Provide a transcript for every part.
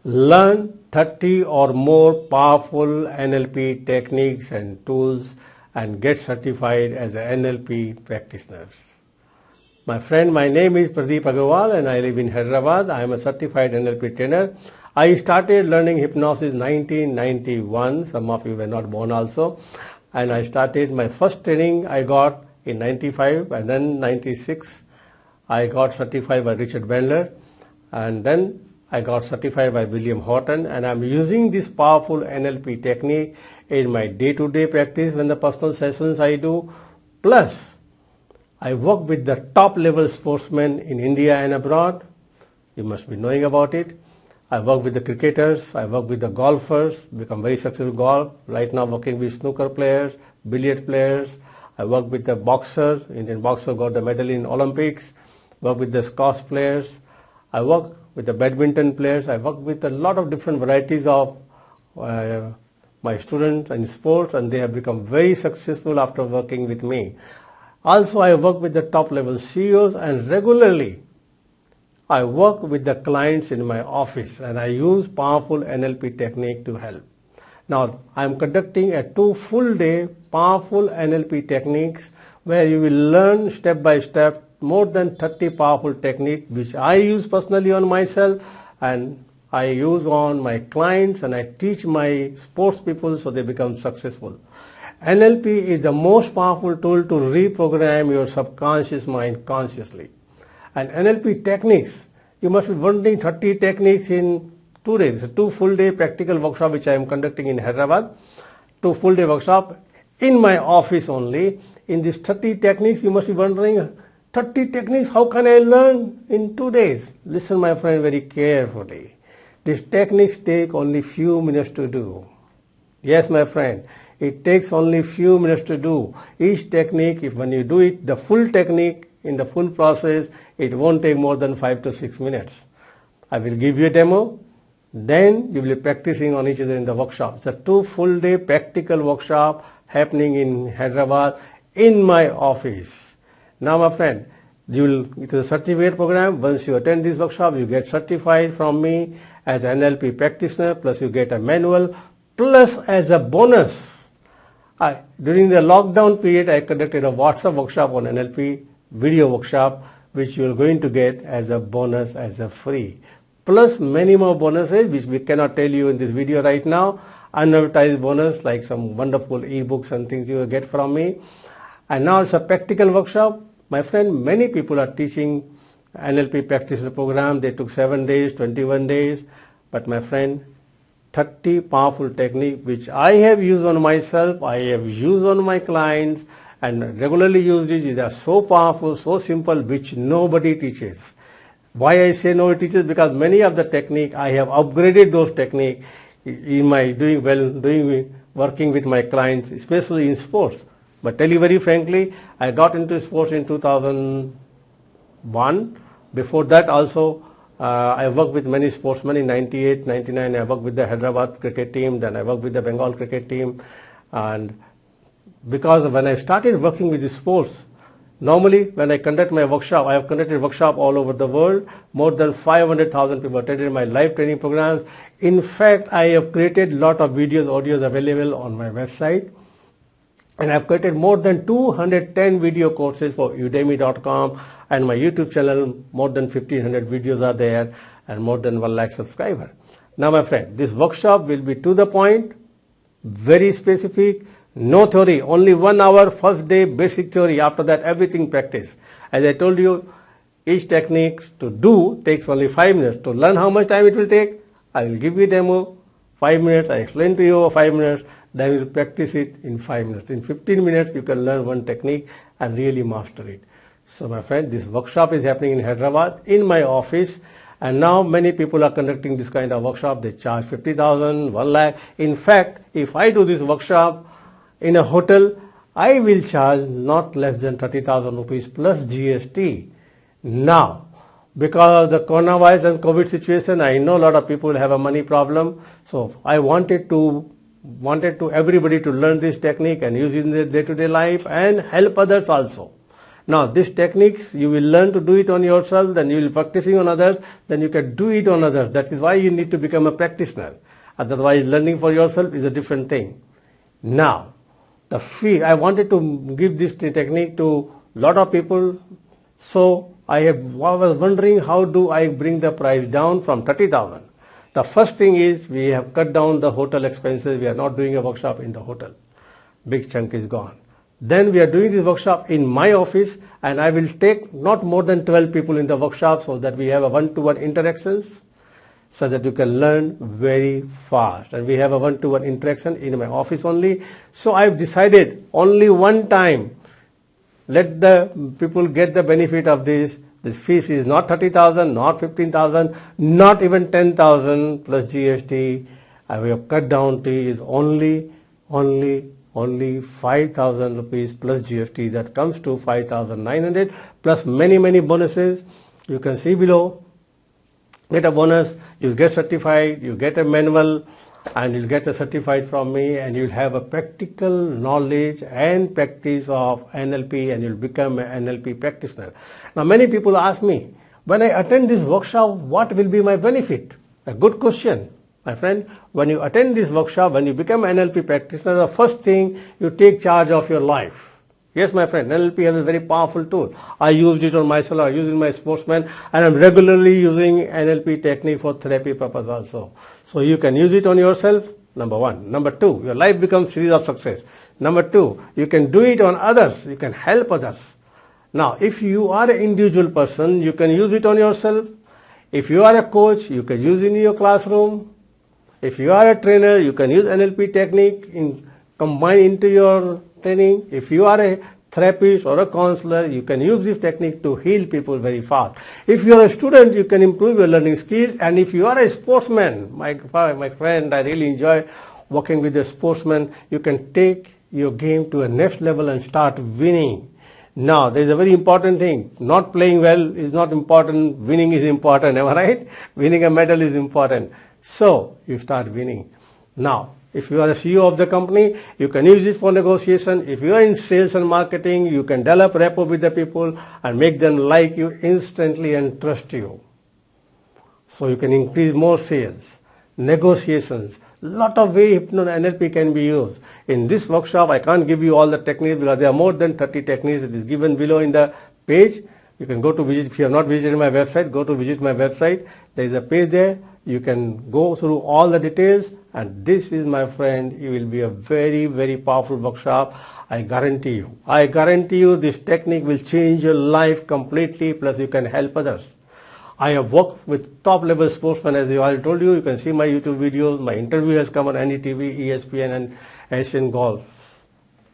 Learn 30 or more powerful NLP techniques and tools and get certified as an NLP practitioner. My friend, my name is Pradeep Aggarwal and I live in Hyderabad. I am a certified NLP trainer. I started learning hypnosis in 1991. Some of you were not born also. And I started my first training I got in 95 and then 96. I got certified by Richard Bandler and then I got certified by William Horton, and I'm using this powerful NLP technique in my day-to-day practice when the personal sessions I do. Plus, I work with the top level sportsmen in India and abroad. You must be knowing about it. I work with the cricketers, I work with the golfers, become very successful golf. Right now working with snooker players, billiard players. I work with the boxers, Indian boxer got the medal in Olympics. Work with the squash players. I work with the badminton players. I work with a lot of different varieties of my students in sports, and they have become very successful after working with me. Also, I work with the top level CEOs, and regularly I work with the clients in my office, and I use powerful NLP technique to help. Now, I am conducting a 2 full day powerful NLP techniques where you will learn step by step more than 30 powerful techniques which I use personally on myself and I use on my clients, and I teach my sports people so they become successful. NLP is the most powerful tool to reprogram your subconscious mind consciously. And NLP techniques, you must be wondering 30 techniques in 2 days. It's a 2 full day practical workshop which I am conducting in Hyderabad. 2 full day workshop in my office only. In these 30 techniques, you must be wondering, 30 techniques, how can I learn in 2 days? Listen, my friend, very carefully. These techniques take only few minutes to do. Yes, my friend, it takes only few minutes to do. Each technique, if when you do it, the full technique in the full process, it won't take more than 5 to 6 minutes. I will give you a demo. Then you will be practicing on each other in the workshop. It's a 2 full day practical workshop happening in Hyderabad in my office. Now, my friend, it is a certificate program. Once you attend this workshop, you get certified from me as an NLP practitioner, plus you get a manual, plus as a bonus. During the lockdown period, I conducted a WhatsApp workshop on NLP video workshop, which you are going to get as a bonus, as a free. Plus many more bonuses, which we cannot tell you in this video right now. Unadvertised bonus, like some wonderful ebooks and things you will get from me. And now it's a practical workshop. My friend, many people are teaching NLP practitioner program. They took 7 days, 21 days. But my friend, 30 powerful techniques which I have used on myself, I have used on my clients, and regularly use these. They are so powerful, so simple, which nobody teaches. Why I say nobody teaches? Because many of the technique, I have upgraded those techniques in my working with my clients, especially in sports. But tell you very frankly, I got into sports in 2001. Before that also, I worked with many sportsmen in 98, 99. I worked with the Hyderabad cricket team, then I worked with the Bengal cricket team. And because when I started working with the sports, normally when I conduct my workshop, I have conducted workshop all over the world. More than 500,000 people attended my live training programs. In fact, I have created a lot of videos, audios available on my website. And I have created more than 210 video courses for udemy.com, and my YouTube channel, more than 1500 videos are there and more than 1 lakh subscribers. Now, my friend, this workshop will be to the point, very specific, no theory, only 1 hour first day basic theory. After that, everything practice. As I told you, each technique to do takes only 5 minutes. To learn how much time it will take, I will give you a demo, 5 minutes, I explain to you 5 minutes. Then you will practice it in 5 minutes. In 15 minutes, you can learn one technique and really master it. So, my friend, this workshop is happening in Hyderabad, in my office. And now many people are conducting this kind of workshop. They charge 50,000, 1 lakh. In fact, if I do this workshop in a hotel, I will charge not less than 30,000 rupees plus GST. Now, because of the coronavirus and COVID situation, I know a lot of people have a money problem. So, I wanted everybody to learn this technique and use it in their day-to-day life and help others also. Now these techniques you will learn to do it on yourself, then you will practicing on others, then you can do it on others. That is why you need to become a practitioner. Otherwise learning for yourself is a different thing. Now the fee, I wanted to give this technique to a lot of people, so I was wondering how do I bring the price down from 30,000. The first thing is we have cut down the hotel expenses. We are not doing a workshop in the hotel. Big chunk is gone. Then we are doing this workshop in my office, and I will take not more than 12 people in the workshop so that we have a one-to-one interactions so that you can learn very fast. And we have a one-to-one interaction in my office only. So I've decided only one time, let the people get the benefit of this. This fees is not 30,000, not 15,000, not even 10,000 plus GST. We have cut down to is only 5,000 rupees plus GST. That comes to 5,900 plus many bonuses. You can see below. Get a bonus, you get certified, you get a manual, and you'll get a certified from me, and you'll have a practical knowledge and practice of NLP, and you'll become an NLP practitioner. Now many people ask me, when I attend this workshop, what will be my benefit? A good question, my friend. When you attend this workshop, when you become an NLP practitioner, the first thing, you take charge of your life. Yes, my friend, NLP has a very powerful tool. I used it on myself, I use it in my sportsman, and I'm regularly using NLP technique for therapy purpose also. So you can use it on yourself, number one. Number two, your life becomes series of success. Number two, you can do it on others, you can help others. Now, if you are an individual person, you can use it on yourself. If you are a coach, you can use it in your classroom. If you are a trainer, you can use NLP technique combine into your training. If you are a therapist or a counselor, you can use this technique to heal people very fast. If you are a student, you can improve your learning skills. And if you are a sportsman, my friend, I really enjoy working with a sportsman. You can take your game to a next level and start winning. Now, there is a very important thing. Not playing well is not important. Winning is important. Am I right? Winning a medal is important. So, you start winning. Now, if you are a CEO of the company, you can use it for negotiation. If you are in sales and marketing, you can develop rapport with the people and make them like you instantly and trust you. So you can increase more sales, negotiations. Lot of way NLP can be used. In this workshop, I can't give you all the techniques because there are more than 30 techniques. It is given below in the page. You can go to visit. If you have not visited my website, go to visit my website. There is a page there. You can go through all the details, and this is, my friend, it will be a very powerful workshop. I guarantee you this technique will change your life completely, plus you can help others. I have worked with top level sportsmen, as I told you. You can see my YouTube videos. My interview has come on NDTV, ESPN and Asian Golf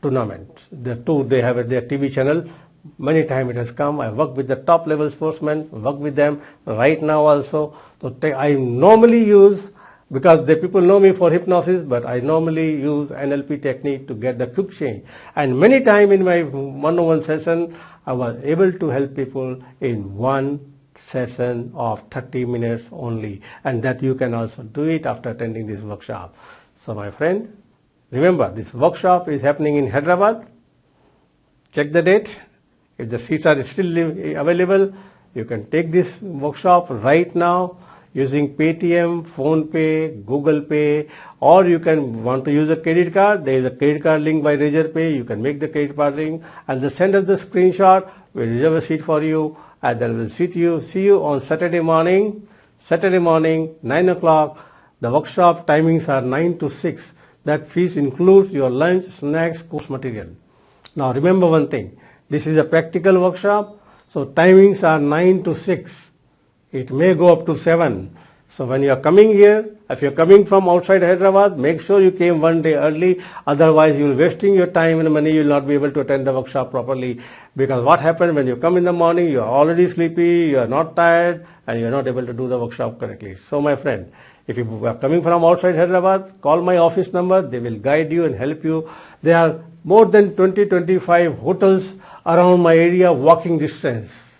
Tournament. They have their TV channel. Many times it has come. I work with the top level sportsmen, work with them right now also. So I normally use, because the people know me for hypnosis, but I normally use NLP technique to get the quick change. And many times in my one-on-one session, I was able to help people in one session of 30 minutes only. And that you can also do it after attending this workshop. So my friend, remember, this workshop is happening in Hyderabad. Check the date. If the seats are still available, you can take this workshop right now using Paytm, PhonePe, Google Pay, or you can want to use a credit card. There is a credit card link by Razorpay. You can make the credit card link and just send us the screenshot. We'll reserve a seat for you, and then we'll see you on Saturday morning, 9 o'clock. The workshop timings are 9 to 6. That fees includes your lunch, snacks, course material. Now remember one thing. This is a practical workshop, so timings are 9 to 6. It may go up to 7. So when you are coming here, if you are coming from outside Hyderabad, make sure you came one day early. Otherwise, you will be wasting your time and money. You will not be able to attend the workshop properly. Because what happens when you come in the morning, you are already sleepy, you are not tired, and you are not able to do the workshop correctly. So my friend, if you are coming from outside Hyderabad, call my office number. They will guide you and help you. There are more than 20-25 hotels around my area, walking distance.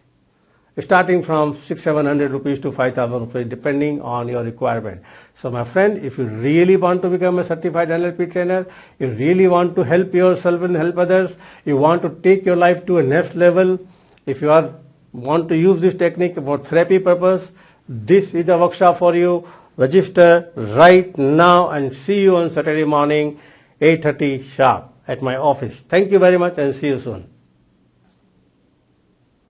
starting from 600-700 rupees to 5,000 rupees depending on your requirement. So my friend, if you really want to become a certified NLP trainer, you really want to help yourself and help others, you want to take your life to a next level, if you want to use this technique for therapy purpose, this is the workshop for you. Register right now and see you on Saturday morning 8:30 sharp at my office. Thank you very much and see you soon.